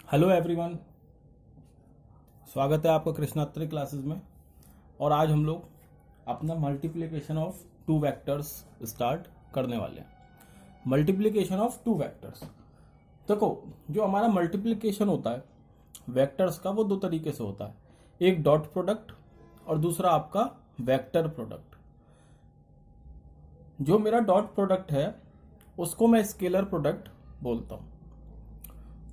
Hello everyone, स्वागत है आपका कृष्णात्री क्लासेस में। और आज हम लोग अपना multiplication of two vectors start करने वाले हैं। मल्टीप्लिकेशन ऑफ टू वेक्टर्स, देखो जो हमारा मल्टीप्लिकेशन होता है वेक्टर्स का वो दो तरीके से होता है, एक डॉट प्रोडक्ट और दूसरा आपका वेक्टर प्रोडक्ट। जो मेरा डॉट प्रोडक्ट है उसको मैं स्केलर प्रोडक्ट बोलता हूँ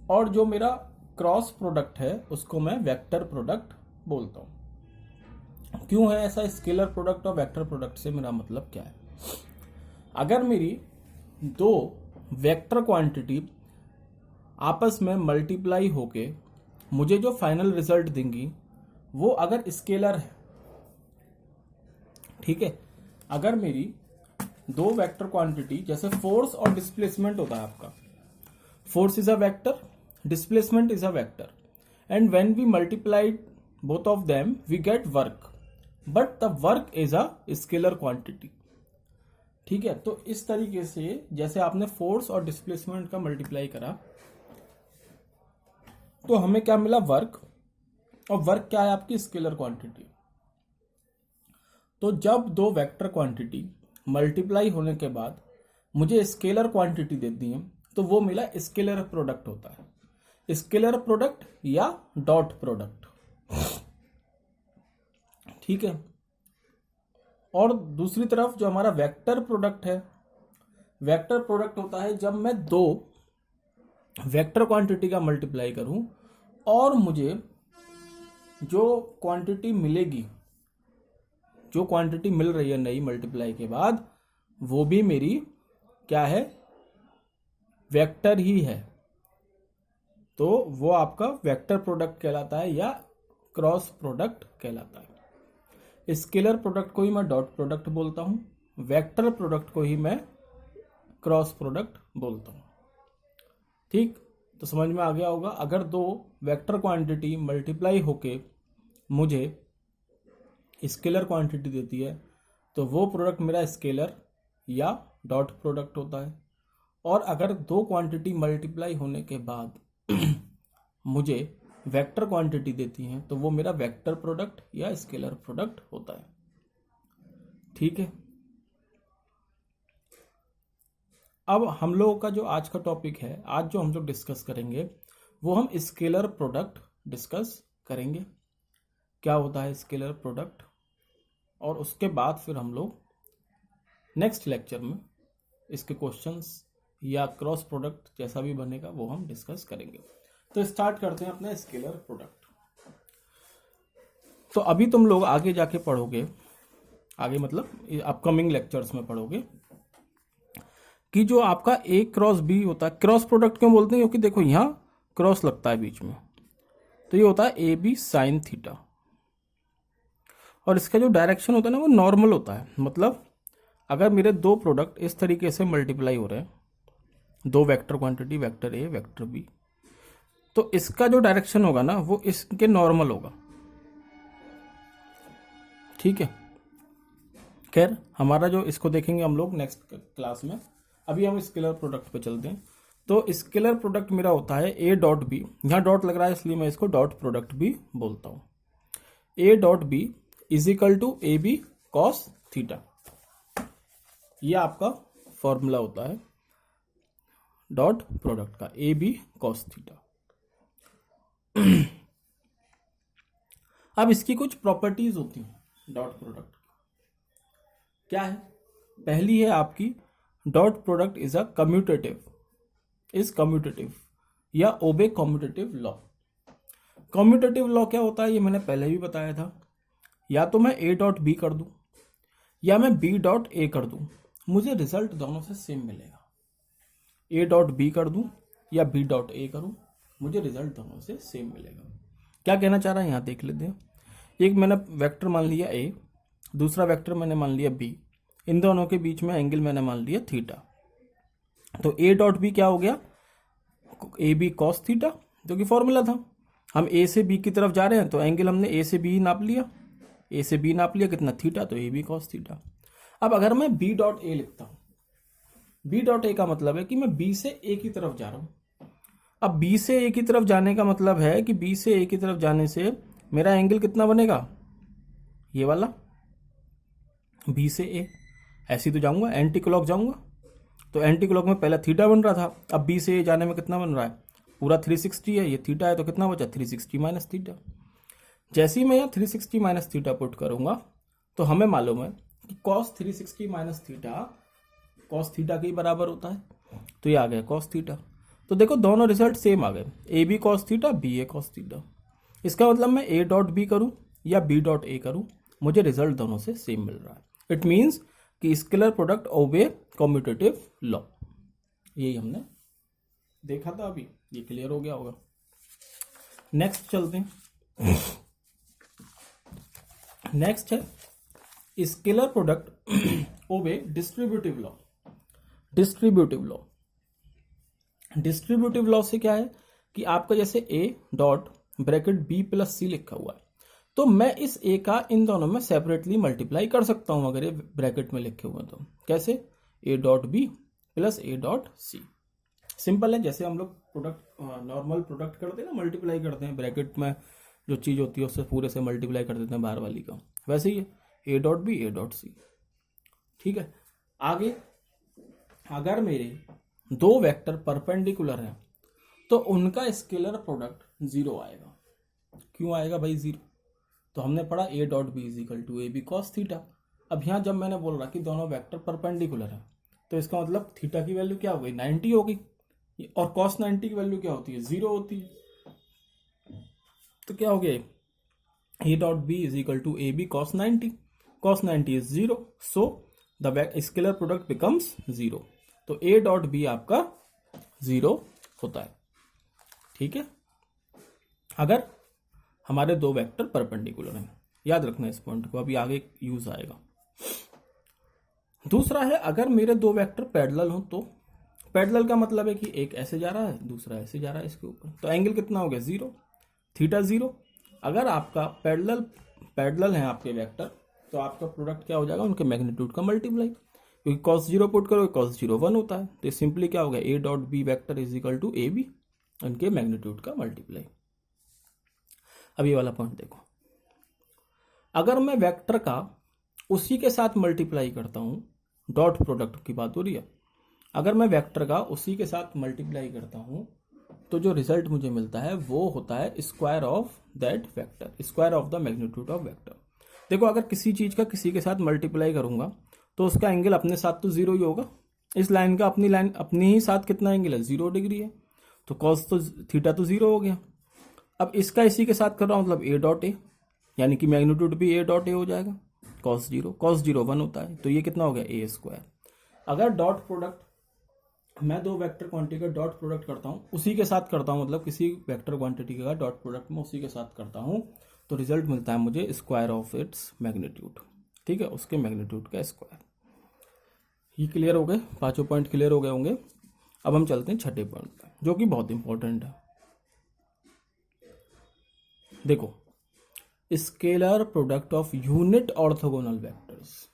और जो मेरा क्रॉस प्रोडक्ट है उसको मैं वेक्टर प्रोडक्ट बोलता हूं। क्यों है ऐसा? स्केलर प्रोडक्ट और वेक्टर प्रोडक्ट से मेरा मतलब क्या है? अगर मेरी दो वेक्टर क्वांटिटी आपस में मल्टीप्लाई होके मुझे जो फाइनल रिजल्ट देंगी वो अगर स्केलर है, ठीक है। अगर मेरी दो वेक्टर क्वांटिटी जैसे फोर्स और डिस्प्लेसमेंट होता है, आपका force is a vector, displacement is a vector, and when we multiplied both of them we get work, but the work is a scalar quantity। ठीक है, तो इस तरीके से जैसे आपने फोर्स और डिस्प्लेसमेंट का मल्टीप्लाई करा तो हमें क्या मिला? वर्क। और वर्क क्या है? आपकी स्केलर क्वांटिटी। तो जब दो वेक्टर क्वांटिटी मल्टीप्लाई होने के बाद मुझे स्केलर क्वांटिटी देती है तो वो मेरा स्केलर प्रोडक्ट होता है। स्केलर प्रोडक्ट या डॉट प्रोडक्ट, ठीक है। और दूसरी तरफ जो हमारा वेक्टर प्रोडक्ट है, वेक्टर प्रोडक्ट होता है जब मैं दो वेक्टर क्वांटिटी का मल्टीप्लाई करूं और मुझे जो क्वांटिटी मिलेगी, जो क्वांटिटी मिल रही है नई मल्टीप्लाई के बाद, वो भी मेरी क्या है? वेक्टर ही है। तो वो आपका वेक्टर प्रोडक्ट कहलाता है या क्रॉस प्रोडक्ट कहलाता है। स्केलर प्रोडक्ट को ही मैं डॉट प्रोडक्ट बोलता हूं, वेक्टर प्रोडक्ट को ही मैं क्रॉस प्रोडक्ट बोलता हूं। ठीक, तो समझ में आ गया होगा। अगर दो वेक्टर क्वांटिटी मल्टीप्लाई होके मुझे स्केलर क्वांटिटी देती है तो वो प्रोडक्ट मेरा स्केलर या डॉट प्रोडक्ट होता है। और अगर दो क्वांटिटी मल्टीप्लाई होने के बाद मुझे वेक्टर क्वांटिटी देती हैं तो वो मेरा वेक्टर प्रोडक्ट या स्केलर प्रोडक्ट होता है। ठीक है, अब हम लोगों का जो आज का टॉपिक है, आज जो हम लोग डिस्कस करेंगे वो हम स्केलर प्रोडक्ट डिस्कस करेंगे। क्या होता है स्केलर प्रोडक्ट? और उसके बाद फिर हम लोग नेक्स्ट लेक्चर में इसके क्वेश्चंस या क्रॉस प्रोडक्ट जैसा भी बनेगा वो हम डिस्कस करेंगे। तो स्टार्ट करते हैं अपना स्केलर प्रोडक्ट। तो अभी तुम लोग आगे जाके पढ़ोगे, आगे मतलब अपकमिंग लेक्चर्स में पढ़ोगे कि जो आपका ए क्रॉस बी होता है, क्रॉस प्रोडक्ट क्यों बोलते हैं? क्योंकि देखो यहां क्रॉस लगता है बीच में, तो ये होता है ए बी साइन थीटा। और इसका जो डायरेक्शन होता है ना वो नॉर्मल होता है। मतलब अगर मेरे दो प्रोडक्ट इस तरीके से मल्टीप्लाई हो रहे हैं, दो vector quantity vector A vector B, तो इसका जो डायरेक्शन होगा ना वो इसके नॉर्मल होगा। ठीक है, खैर हमारा जो इसको देखेंगे हम लोग नेक्स्ट क्लास में। अभी हम स्केलर प्रोडक्ट पे चलते हैं। तो स्केलर प्रोडक्ट मेरा होता है ए डॉट बी, यहां डॉट लग रहा है इसलिए मैं इसको डॉट प्रोडक्ट भी बोलता हूं। A dot B is equal to A B cos theta, ये आपका फॉर्मूला होता है डॉट प्रोडक्ट का, ए बी कॉस थीटा। अब इसकी कुछ प्रॉपर्टीज होती हैं डॉट प्रोडक्ट। क्या है? पहली है आपकी dot product is a commutative, is commutative या ओबे कम्यूटेटिव लॉ। कम्यूटेटिव लॉ क्या होता है ये मैंने पहले भी बताया था। या तो मैं ए डॉट बी कर दूं या मैं बी डॉट ए कर दूं, मुझे रिजल्ट दोनों से सेम मिलेगा। ए डॉट बी कर दूं या बी डॉट ए करूं, मुझे रिजल्ट दोनों से सेम मिलेगा। क्या कहना चाह रहा है यहां देख लेते हैं। एक मैंने वेक्टर मान लिया ए, दूसरा वेक्टर मैंने मान लिया बी, इन दोनों के बीच में एंगल मैंने मान लिया थीटा। तो ए डॉट बी क्या हो गया? ए बी कॉस थीटा, जो कि फॉर्मूला था। हम ए से बी की तरफ जा रहे हैं तो एंगल हमने ए से बी नाप लिया, ए से बी नाप लिया कितना? थीटा, तो ए बी कॉस थीटा। अब अगर मैं बी डॉट ए लिखता हूं, बी डॉट ए का मतलब है कि मैं बी से ए की तरफ जा रहा हूं, अब बी से ए की तरफ जाने का मतलब है कि बी से ए की तरफ जाने से मेरा एंगल कितना बनेगा, ये वाला, बी से ए। ऐसे तो जाऊंगा, एंटी क्लॉक जाऊंगा, तो एंटी क्लॉक में पहला थीटा बन रहा था, अब बी से ए जाने में कितना बन रहा है, पूरा 360 है, ये थीटा है, तो कितना बचा 360 माइनस थीटा। जैसे ही मैं यहाँ 360 माइनस थीटा पुट करूंगा तो हमें मालूम है कि cos 360 minus theta cos theta के बराबर होता है, तो ये आ गया कॉस थीटा। तो देखो दोनों रिजल्ट सेम आ गए, A B cos theta, B A cos theta. इसका मतलब मैं ए डॉट बी करूँ या बी डॉट ए करूँ, मुझे रिजल्ट दोनों से सेम मिल रहा है। इट मीन्स कि स्केलर प्रोडक्ट ओबे कम्यूटेटिव लॉ। यही हमने देखा था अभी, ये क्लियर हो गया होगा। नेक्स्ट चलते हैं। नेक्स्ट है scalar product obey distributive law. Distributive law, distributive law से क्या है कि आपका जैसे A dot bracket B plus C लिखा हुआ है, तो मैं इस ए का इन दोनों में सेपरेटली मल्टीप्लाई कर सकता हूं अगर ये ब्रैकेट में लिखे हुए हैं तो। कैसे, A dot B plus A dot C. Simple है, जैसे हम लोग प्रोडक्ट नॉर्मल प्रोडक्ट करते हैं ना, मल्टीप्लाई करते हैं, ब्रैकेट में जो चीज़ होती है उससे पूरे से मल्टीप्लाई कर देते हैं बाहर वाली का, वैसे ही A dot B A dot C. ठीक है, आगे अगर मेरे दो वेक्टर परपेंडिकुलर हैं तो उनका स्केलर प्रोडक्ट जीरो आएगा। क्यों आएगा भाई जीरो, तो हमने पढ़ा A dot B is equal to A B cos theta. अब यहाँ जब मैंने बोल रहा कि दोनों वेक्टर परपेंडिकुलर है तो इसका मतलब थीटा की वैल्यू क्या हो गई, 90 हो गई, और कॉस 90 की वैल्यू क्या होती है, जीरो होती है। तो क्या हो गया, A dot B is equal to A B cos 90, cos 90 is zero, so the scalar product becomes zero. तो ए डॉट बी आपका जीरो होता है। ठीक है, अगर हमारे दो वेक्टर परपेंडिकुलर हैं, याद रखना इस पॉइंट को, अभी आगे यूज आएगा। दूसरा है अगर मेरे दो वेक्टर पैरेलल हो तो। पैरेलल का मतलब है कि एक ऐसे जा रहा है दूसरा ऐसे जा रहा है इसके ऊपर, तो एंगल कितना हो गया, जीरो, थीटा जीरो। अगर आपका पैरेलल है आपके वेक्टर तो आपका प्रोडक्ट क्या हो जाएगा, उनके मैग्नीट्यूड का मल्टीप्लाई, क्योंकि कॉस जीरो पुट करो कॉस जीरो 1 होता है, तो सिंपली क्या हो गया, A dot B vector is equal to A B, उनके मैग्नीट्यूड का मल्टीप्लाई। अब ये वाला पॉइंट देखो, अगर मैं वेक्टर का उसी के साथ मल्टीप्लाई करता हूं, डॉट प्रोडक्ट की बात हो रही है, अगर मैं वेक्टर का उसी के साथ मल्टीप्लाई करता हूं तो जो रिजल्ट मुझे मिलता है वो होता है square of that vector, square of the magnitude of vector. देखो अगर किसी चीज का किसी के साथ मल्टीप्लाई करूंगा तो उसका एंगल अपने साथ तो जीरो ही होगा। इस लाइन का अपनी ही साथ कितना एंगल है, 0 डिग्री है, तो कॉस तो थीटा तो जीरो हो गया। अब इसका इसी के साथ कर रहा हूं मतलब ए डॉट ए, यानी कि मैग्नीट्यूड भी ए डॉट ए हो जाएगा, कॉस जीरो 1 होता है, तो ये कितना हो गया, ए स्क्वायर। अगर डॉट प्रोडक्ट मैं दो वेक्टर क्वांटिटी का डॉट प्रोडक्ट करता हूं, उसी के साथ करता हूं, मतलब किसी वेक्टर क्वांटिटी का डॉट प्रोडक्ट में उसी के साथ करता हूं, तो रिजल्ट मिलता है मुझे स्क्वायर ऑफ इट्स मैग्नीट्यूड। ठीक है, उसके मैग्नीट्यूड का स्क्वायर। ये क्लियर हो गए, पांचों पॉइंट क्लियर हो गए होंगे। अब हम चलते हैं छठे पॉइंट पे, जो कि बहुत इंपॉर्टेंट है। देखो, scalar product of unit orthogonal vectors.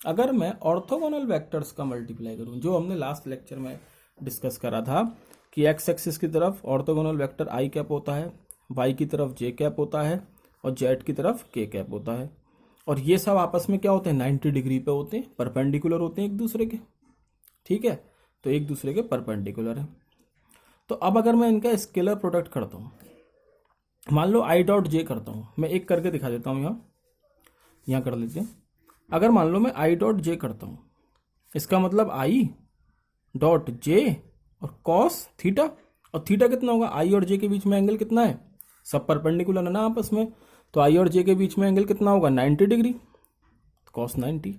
अगर मैं ऑर्थोगोनल वेक्टर्स का मल्टीप्लाई करूं, जो हमने लास्ट लेक्चर में डिस्कस करा था कि एक्स एक्सिस की तरफ ऑर्थोगोनल वेक्टर आई कैप होता है, वाई की तरफ जे कैप होता है और जेड की तरफ के कैप होता है, और ये सब आपस में क्या होते हैं, 90 डिग्री पे होते हैं, परपेंडिकुलर होते हैं एक दूसरे के। ठीक है, तो एक दूसरे के परपेंडिकुलर है। तो अब अगर मैं इनका स्केलर प्रोडक्ट करता हूं, मान लो आई डॉट जे करता हूं, मैं एक करके दिखा देता हूं, यहां कर लेते हैं। अगर मान लो मैं आई डॉट जे करता हूं, इसका मतलब आई डॉट जे और कॉस थीटा, और थीटा कितना होगा, आई और जे के बीच में एंगल कितना है, सब परपेंडिकुलर है ना आपस में, तो आई और जे के बीच में एंगल कितना होगा, 90 डिग्री, कॉस 90।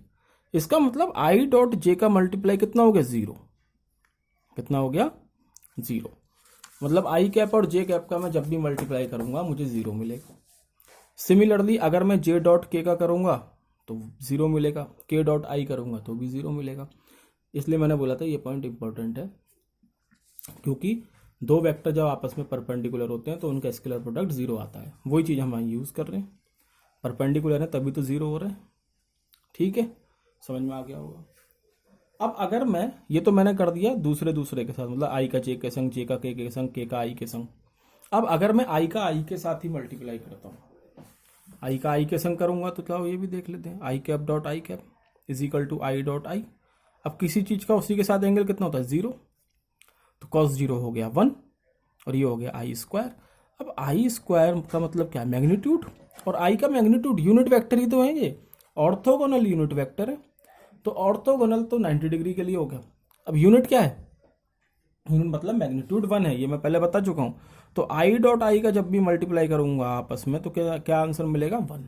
इसका मतलब आई डॉट जे का मल्टीप्लाई कितना हो गया, जीरो। कितना हो गया, जीरो। मतलब आई कैप और जे कैप का मैं जब भी मल्टीप्लाई करूंगा मुझे जीरो मिलेगा। सिमिलरली अगर मैं जे डॉट के का करूंगा तो जीरो मिलेगा, के डॉट आई करूंगा तो भी जीरो मिलेगा। इसलिए मैंने बोला था ये पॉइंट इंपॉर्टेंट है, क्योंकि दो वेक्टर जब आपस में परपेंडिकुलर होते हैं तो उनका स्केलर प्रोडक्ट जीरो आता है। वही चीज़ हम यूज़ कर रहे हैं, परपेंडिकुलर है तभी तो जीरो हो रहा है। ठीक है, समझ में आ गया होगा। अब अगर मैं, ये तो मैंने कर दिया दूसरे के साथ, मतलब आई का जे के संग, जे का के संग, के का आई के संग। अब अगर मैं आई का आई के साथ ही मल्टीप्लाई करता हूँ, आई का आई के संग करूंगा तो क्या हो, ये भी देख लेते हैं। I cap dot I cap is equal to I dot I. अब किसी चीज का उसी के साथ एंगल कितना होता है, 0, तो कॉस 0 हो गया 1 और ये हो गया आई स्क्वायर। अब आई स्क्वायर का मतलब क्या है, मैग्नीट्यूड, और आई का मैग्नीट्यूड यूनिट वेक्टर ही तो है, ये ऑर्थोगोनल यूनिट वेक्टर है। तो ऑर्थोगोनल तो 90 डिग्री के लिए हो गया। अब यूनिट क्या है, यूनिट मतलब मैग्नीट्यूड 1 है, ये मैं पहले बता चुका हूँ। तो आई डॉट आई का जब भी मल्टीप्लाई करूंगा आपस में तो क्या क्या आंसर मिलेगा, 1।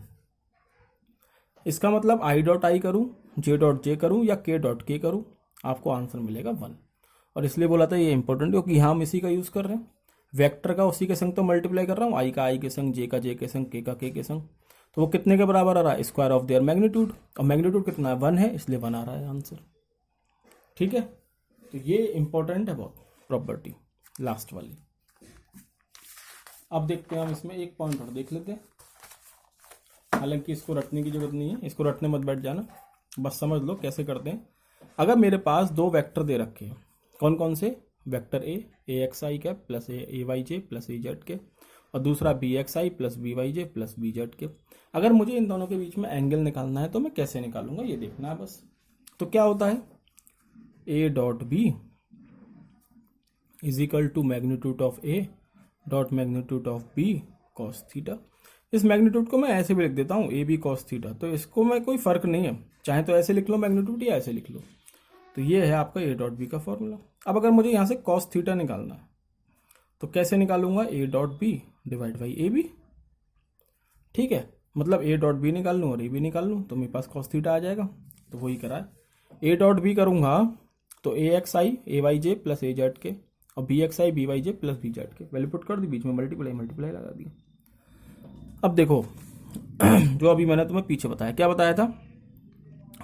इसका मतलब आई डॉट आई करूँ, जे डॉट जे करूँ या के डॉट के करूँ, आपको आंसर मिलेगा 1। और इसलिए बोला था ये इंपॉर्टेंट है क्योंकि हम इसी का यूज़ कर रहे हैं, वेक्टर का उसी के संग तो मल्टीप्लाई कर रहा हूँ, आई का आई के संग, जे का जे के संग, के का के संग। तो वो कितने के बराबर आ रहा है, स्क्वायर ऑफ देयर मैग्नीट्यूड, और मैग्नीट्यूड कितना है, 1 है, इसलिए 1 आ रहा है आंसर। ठीक है, तो ये इंपॉर्टेंट है बहुत प्रॉपर्टी लास्ट वाली। अब देखते हैं हम इसमें एक पॉइंट और देख लेते हैं, हालांकि इसको रटने की जरूरत नहीं है, इसको रटने मत बैठ जाना, बस समझ लो कैसे करते हैं। अगर मेरे पास दो वेक्टर दे रखे हैं, कौन कौन से, vector A X I cap plus A Y J plus A Z K, और दूसरा B X I plus B Y J plus B Z K. अगर मुझे इन दोनों के बीच में एंगल निकालना है तो मैं कैसे निकालूंगा, ये देखना है बस। तो क्या होता है, A dot B is equal to magnitude of A dot magnitude of B cos theta. इस मैग्नीट्यूड को मैं ऐसे भी लिख देता हूँ, ए बी कॉस थीटा, तो इसको मैं कोई फर्क नहीं है, चाहे तो ऐसे लिख लो मैग्नीट्यूड या ऐसे लिख लो। तो ये है आपका ए डॉट बी का फॉर्मूला। अब अगर मुझे यहाँ से कॉस थीटा निकालना है तो कैसे निकालूंगा, A dot B divide by A B. ठीक है, मतलब ए डॉट बी निकाल लूँ और ए बी निकाल लूँ तो मेरे पास कॉस थीटा आ जाएगा। तो वही करा है, ए डॉट बी करूँगा तो ए X I A Y J plus A Z K, और बी एक्स आई B Y J plus B Z के, वैल्यू पुट कर दी, बीच में मल्टीप्लाई लगा दी। अब देखो जो अभी मैंने तुम्हें पीछे बताया, क्या बताया था,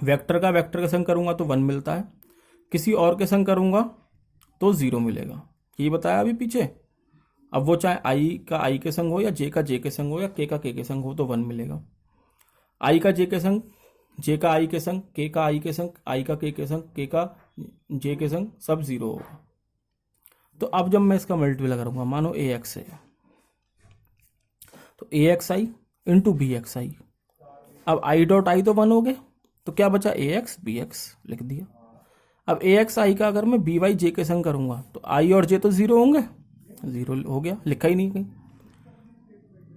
वेक्टर का वेक्टर के संग करूंगा तो 1 मिलता है, किसी और के संग करूंगा तो 0 मिलेगा, ये बताया अभी पीछे। अब वो चाहे आई का आई के संग हो या जे का जे के संग हो या के का के संग हो तो 1 मिलेगा। आई का जे के संग, जे का आई के संग, के का आई के संग, आई का के संग, के का जे के संग, सब 0 होगा। तो अब जब मैं इसका मल्टीप्लाई करूंगा, मानो ए एक्स है तो ए एक्स आई इंटू बी एक्स आई। अब आई डॉट आई तो 1 हो गए, तो क्या बचा, ए एक्स बी एक्स लिख दिया। अब ए एक्स आई का अगर मैं बी वाई जे के संग करूंगा तो आई और जे तो 0 होंगे, 0 हो गया, लिखा ही नहीं कहीं।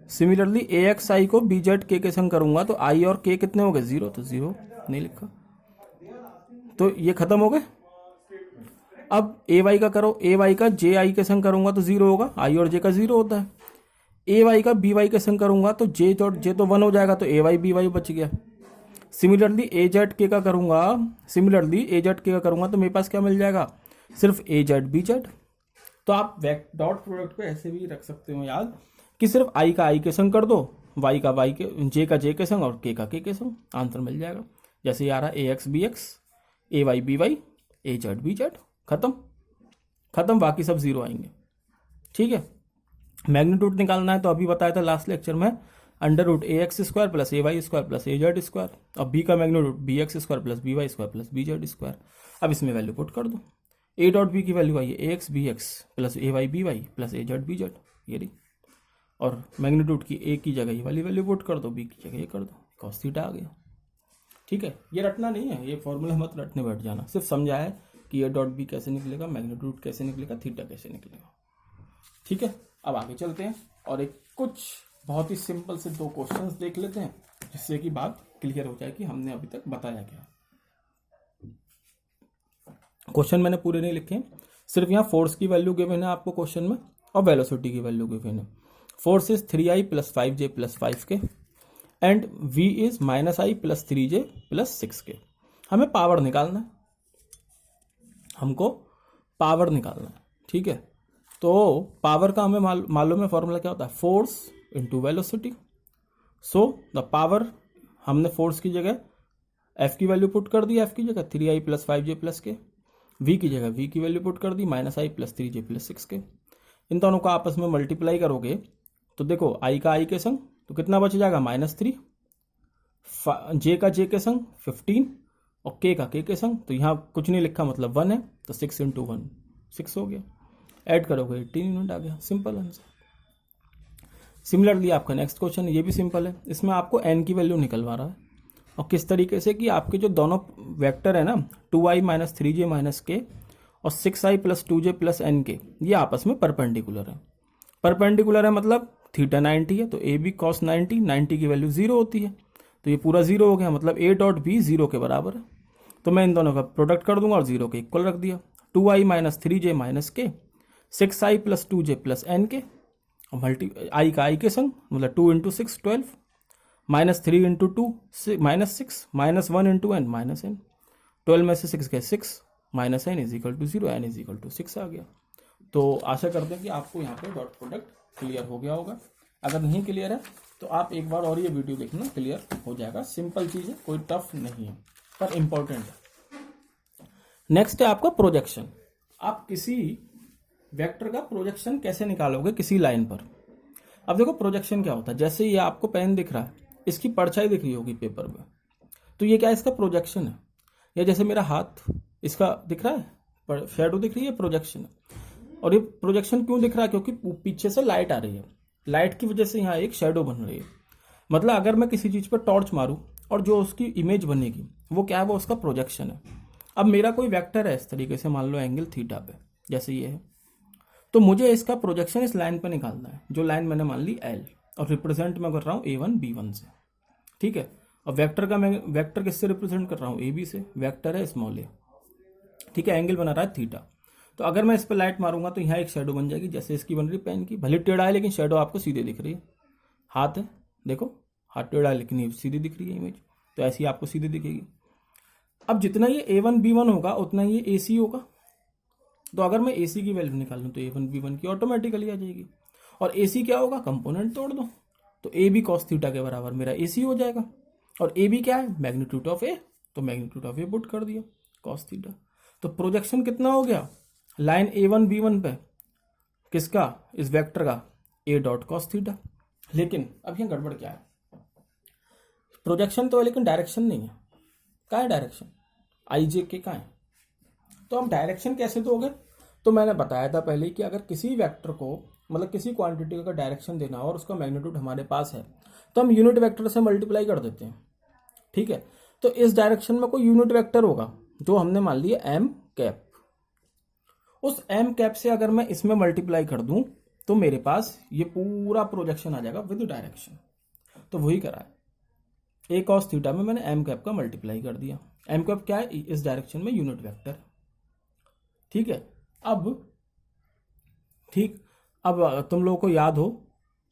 सिमिलरली ए एक्स आई को बी जेड के संग करूंगा तो आई और के कितने हो गए, 0, तो 0 नहीं लिखा, तो ये खत्म हो गए। अब ए वाई का करो, ए वाई का जे आई के संग करूंगा तो 0 होगा, आई और जे का 0 होता है। ए वाई का बी वाई के संग करूंगा तो जे तो 1 हो जाएगा, तो ए वाई बी वाई बच गया। सिमिलरली ए जेड के का करूंगा, तो मेरे पास क्या मिल जाएगा, सिर्फ ए जेड बी जेड। तो आप डॉट प्रोडक्ट को ऐसे भी रख सकते हो याद, कि सिर्फ आई का आई के संग कर दो, वाई का वाई के, जे का जे के संग और के का के संग, आंसर मिल जाएगा। जैसे ये आ रहा है A X B x, A Y B Y, A Z B Z, खत्म, बाकी सब 0 आएंगे। ठीक है, मैग्नीट्यूड निकालना है तो अभी बताया था लास्ट लेक्चर में, under root A X square plus A Y square plus A Z square, और बी का magnitude B X square plus B Y square plus B Z square. अब इसमें वैल्यू पुट कर दो, ए डॉट बी की value आई है A X B X plus A Y B Y plus A Z B Z, ये रही, और मैग्नीट्यूड की ए की जगह ये वाली वैल्यू पुट कर दो, बी की जगह ये कर दो, कॉस थीटा आ गया। ठीक है, ये रटना नहीं है, ये फॉर्मूला मत रटने बैठ जाना, सिर्फ समझा है कि ए डॉट बी कैसे निकलेगा, मैग्नीट्यूड कैसे निकलेगा, थीटा कैसे निकलेगा। ठीक है, अब आगे चलते हैं और एक कुछ बहुत ही सिंपल से 2 क्वेश्चंस देख लेते हैं, जिससे कि बात क्लियर हो जाए कि हमने अभी तक बताया क्या। क्वेश्चन मैंने पूरे नहीं लिखे, सिर्फ यहाँ फोर्स की वैल्यू गिवन है आपको क्वेश्चन में, और वेलोसिटी की वैल्यू गिवन है। Force is 3i plus 5j plus 5k and v is -i plus 3j plus 6k। हमें पावर निकालना है, हमको पावर निकालना है। ठीक है, तो पावर का हमें मालूम है फॉर्मूला क्या होता है, force into velocity. So the power, हमने फोर्स की जगह एफ की वैल्यू पुट कर दी, एफ की जगह 3i प्लस 5j प्लस के, v की जगह v की वैल्यू पुट कर दी -i plus 3j plus 6k। इन दोनों को आपस में मल्टीप्लाई करोगे तो देखो i का i के संग तो कितना बच जाएगा, -3, j का j के संग 15, और के का के संग, तो यहाँ कुछ नहीं लिखा मतलब 1 है, तो 6 इंटू 1 6 हो गया, ऐड करोगे 18 यूनिट आ गया, सिंपल आंसर। सिमिलरली आपका नेक्स्ट क्वेश्चन, ये भी सिंपल है, इसमें आपको n की वैल्यू निकलवा रहा है, और किस तरीके से कि आपके जो दोनों वेक्टर है ना 2i माइनस 3j माइनस के और 6i plus 2j plus N के, ये आपस में परपेंडिकुलर है। परपेंडिकुलर है मतलब थीटा 90 है, तो ए बी कॉस 90 की वैल्यू 0 होती है, तो ये पूरा 0 हो गया, मतलब ए डॉट बी 0 के बराबर है। तो मैं इन दोनों का प्रोडक्ट कर दूंगा और 0 के इक्वल रख दिया। 2i माइनस 3j माइनस के 6i plus 2j plus N के, और मल्टी आई का आई के संग, मतलब 2 into 6 12 minus 3 into 2 minus 6 minus 1 into N minus N, 12 में से 6 गए 6 minus N is equal to 0, N is equal to 6 आ गया। तो आशा करते हैं कि आपको यहाँ पे डॉट प्रोडक्ट क्लियर हो गया होगा। अगर नहीं क्लियर है तो आप एक बार और ये वीडियो देखना, क्लियर हो जाएगा। सिंपल चीज़ है, कोई टफ नहीं है, पर इंपॉर्टेंट है। नेक्स्ट है आपका प्रोजेक्शन। आप किसी वेक्टर का प्रोजेक्शन कैसे निकालोगे किसी लाइन पर। अब देखो प्रोजेक्शन क्या होता है, जैसे ये आपको पेन दिख रहा है, इसकी परछाई दिख रही होगी पेपर में, तो ये क्या है, इसका प्रोजेक्शन है। या जैसे मेरा हाथ, इसका दिख रहा है शेडो दिख रही है, प्रोजेक्शन है। और ये प्रोजेक्शन क्यों दिख रहा है, क्योंकि पीछे से लाइट आ रही है, लाइट की वजह से यहाँ एक शेडो बन रही है। मतलब अगर मैं किसी चीज़ पर टॉर्च मारूं और जो उसकी इमेज बनेगी वो क्या है, वो उसका प्रोजेक्शन है। अब मेरा कोई वेक्टर है इस तरीके से, मान लो एंगल थीटा पे, जैसे ये है, तो मुझे इसका प्रोजेक्शन इस लाइन पर निकालना है, जो लाइन मैंने मान ली L, और रिप्रेजेंट मैं कर रहा हूँ A1 B1 से, ठीक है। और वेक्टर का मैं वेक्टर किससे रिप्रेजेंट कर रहा हूँ, AB से, वेक्टर है स्मॉल ए, ठीक है। एंगल बना रहा है थीटा। तो अगर मैं इस पर लाइट मारूंगा तो यहाँ एक शेडो बन जाएगी, जैसे इसकी बन रही पेन की, भले टेढ़ा है लेकिन शेडो आपको सीधे दिख रही है। हाथ है, देखो हाथ टेढ़ा है लेकिन ये सीधी दिख रही है इमेज, तो ऐसी आपको सीधी दिखेगी। अब जितना ये A1 B1 होगा उतना ये AC होगा, तो अगर मैं AC की वैल्यू निकालूं तो A1 B1 की ऑटोमेटिकली आ जाएगी। और AC क्या होगा, कंपोनेंट तोड़ दो, तो AB cos थीटा के बराबर मेरा AC हो जाएगा। और AB क्या है, मैग्नीट्यूड ऑफ A, तो मैग्नीट्यूड ऑफ A पुट कर दिया cos थीटा। तो प्रोजेक्शन कितना हो गया, लाइन A1 B1 पे, किसका, इस वेक्टर का, A डॉट cos थीटा। लेकिन अब यहाँ गड़बड़ क्या है, प्रोजेक्शन तो है लेकिन डायरेक्शन नहीं है। कहाँ है डायरेक्शन, IJ के कहाँ है, तो हम डायरेक्शन कैसे दोगे। तो मैंने बताया था पहले कि अगर किसी वेक्टर को, मतलब किसी क्वांटिटी का डायरेक्शन देना हो और उसका मैग्नीट्यूड हमारे पास है, तो हम यूनिट वेक्टर से मल्टीप्लाई कर देते हैं, ठीक है। तो इस डायरेक्शन में कोई यूनिट वेक्टर होगा जो हमने मान लिया m कैप, उस m कैप से अगर मैं इसमें मल्टीप्लाई कर दूं तो मेरे पास ये पूरा प्रोजेक्शन आ जाएगा विद डायरेक्शन। तो वही करा है, A cos थीटा में मैंने m कैप का मल्टीप्लाई कर दिया। m कैप क्या है, इस डायरेक्शन में यूनिट वेक्टर, ठीक है। अब तुम लोगों को याद हो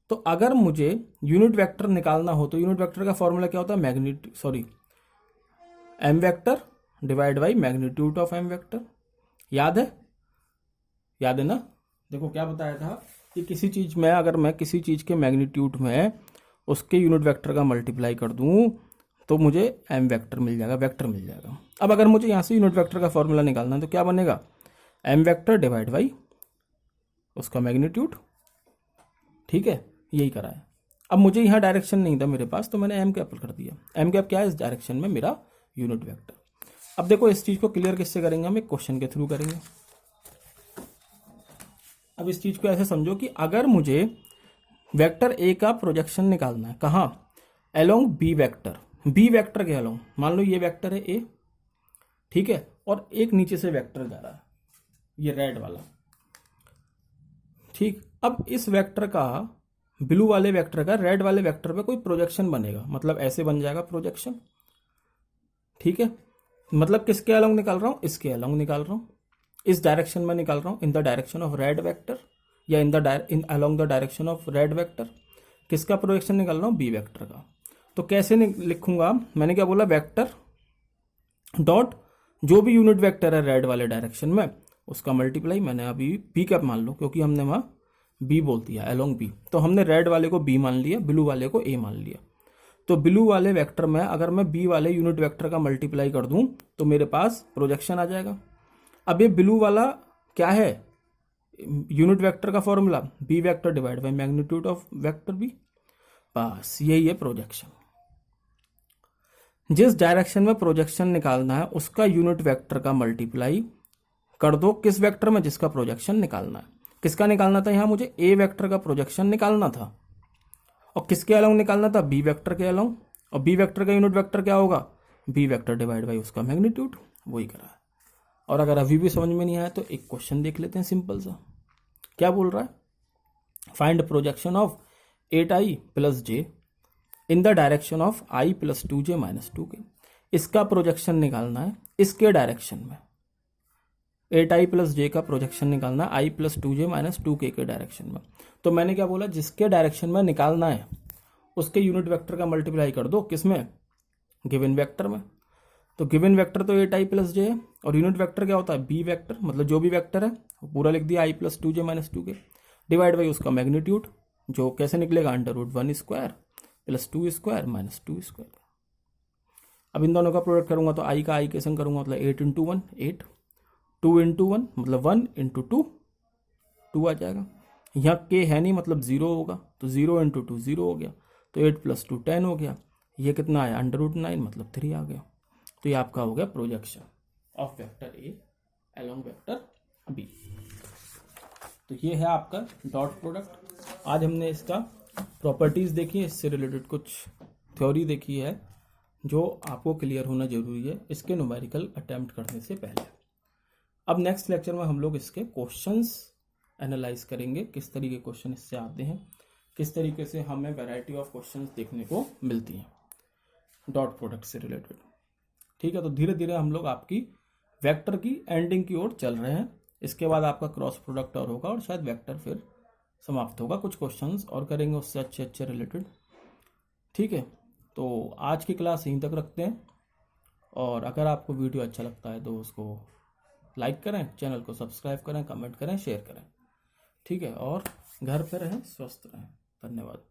तो अगर मुझे यूनिट वेक्टर निकालना हो तो यूनिट वेक्टर का फॉर्मूला क्या होता है, m vector divide by magnitude of m vector. याद है ना। देखो क्या बताया था कि किसी चीज में अगर मैं किसी चीज के मैग्नीट्यूड में उसके यूनिट वेक्टर का मल्टीप्लाई कर दूं तो मुझे m वेक्टर मिल जाएगा, अब अगर मुझे यहाँ से यूनिट वेक्टर का फॉर्मूला निकालना है तो क्या बनेगा, m वेक्टर डिवाइड बाई उसका मैग्नीट्यूड, ठीक है। यही करा है। अब मुझे यहाँ डायरेक्शन नहीं था मेरे पास, तो मैंने m कैप कर दिया। m कैप क्या है, इस डायरेक्शन में मेरा यूनिट वेक्टर। अब देखो इस चीज को क्लियर किससे करेंगे, हम एक क्वेश्चन के थ्रू करेंगे। अब इस चीज को ऐसे समझो कि अगर मुझे वेक्टर ए का प्रोजेक्शन निकालना है, कहाँ, अलोंग बी वेक्टर के अलोंग, मान लो ये वेक्टर है ए, ठीक है, और एक नीचे से वेक्टर जा रहा है, ये रेड वाला, ठीक। अब इस वेक्टर का, ब्लू वाले वेक्टर का रेड वाले वेक्टर पे कोई प्रोजेक्शन बनेगा, मतलब ऐसे बन जाएगा प्रोजेक्शन, ठीक है। मतलब किसके अलोंग निकाल रहा हूं, इसके अलोंग निकाल रहा हूं, इस डायरेक्शन में निकाल रहा हूं, in the direction of red vector, या in along the direction of red vector. किसका प्रोजेक्शन निकाल रहा हूं, बी वेक्टर का। तो कैसे लिखूंगा, मैंने क्या बोला, वेक्टर डॉट जो भी यूनिट वेक्टर है रेड वाले डायरेक्शन में उसका मल्टीप्लाई, मैंने अभी बी कैप मान लो क्योंकि हमने वहां बी बोल दिया, अलोंग बी, तो हमने रेड वाले को बी मान लिया, ब्लू वाले को ए मान लिया। तो ब्लू वाले वेक्टर में अगर मैं बी वाले यूनिट वेक्टर का मल्टीप्लाई कर दूं तो मेरे पास प्रोजेक्शन आ जाएगा। अब ये ब्लू वाला क्या है, यूनिट वेक्टर का formula B vector divide by magnitude of vector B, बस यही है प्रोजेक्शन। जिस डायरेक्शन में प्रोजेक्शन निकालना है उसका यूनिट वेक्टर का मल्टीप्लाई कर दो किस वेक्टर में जिसका प्रोजेक्शन निकालना है। किसका निकालना था, यहाँ मुझे ए वेक्टर का प्रोजेक्शन निकालना था और किसके अलोंग निकालना था, बी वेक्टर के अलोंग। और बी वेक्टर का यूनिट वेक्टर क्या होगा, बी वेक्टर डिवाइड बाई उसका मैग्नीट्यूड, वही करा है। और अगर अभी भी समझ में नहीं आया तो एक क्वेश्चन देख लेते हैं सिंपल सा। क्या बोल रहा है, find projection of 8i plus J in the direction of i plus 2j minus 2k। इसका प्रोजेक्शन निकालना है इसके डायरेक्शन में, 8i प्लस जे का प्रोजेक्शन निकालना है i plus 2j minus 2k के डायरेक्शन में। तो मैंने क्या बोला, जिसके डायरेक्शन में निकालना है उसके यूनिट वेक्टर का मल्टीप्लाई कर दो किसमें, गिवन वेक्टर में। तो गिवन वेक्टर तो 8i प्लस जे है और यूनिट वेक्टर क्या होता है, बी वेक्टर, मतलब जो भी वेक्टर है वो पूरा लिख दिया, i plus 2j minus 2k divide by उसका मैग्नीट्यूड, जो कैसे निकलेगा, √1 square plus 2 square minus 2 square. अब इन दोनों का प्रोडक्ट करूंगा तो i का i कैसे करूंगा, मतलब 8 इंटू 1 8, 2 इंटू 1 मतलब 1 इंटू 2 2 आ जाएगा। यहाँ k है नहीं मतलब 0 होगा, तो 0 इंटू 2 0 हो गया, तो 8 प्लस 2 10 हो गया। ये कितना आया, √9 मतलब 3 आ गया। तो ये आपका हो गया projection of vector A along vector B. तो ये है आपका डॉट प्रोडक्ट। आज हमने इसका प्रॉपर्टीज देखी है, इससे रिलेटेड कुछ थ्योरी देखी है जो आपको क्लियर होना जरूरी है इसके न्यूमेरिकल अटेम्प्ट करने से पहले। अब नेक्स्ट लेक्चर में हम लोग इसके क्वेश्चंस एनालाइज करेंगे, किस तरीके क्वेश्चन इससे आते हैं, किस तरीके से हमें वैरायटी ऑफ क्वेश्चंस देखने को मिलती हैं डॉट प्रोडक्ट से रिलेटेड। ठीक है, तो धीरे धीरे हम लोग आपकी वेक्टर की एंडिंग की ओर चल रहे हैं। इसके बाद आपका क्रॉस प्रोडक्ट और होगा और शायद वेक्टर फिर समाप्त होगा। कुछ क्वेश्चंस और करेंगे उससे अच्छे रिलेटेड। ठीक है, तो आज की क्लास यहीं तक रखते हैं और अगर आपको वीडियो अच्छा लगता है तो उसको लाइक करें, चैनल को सब्सक्राइब करें, कमेंट करें, शेयर करें। ठीक है, और घर पे रहें, स्वस्थ रहें। धन्यवाद।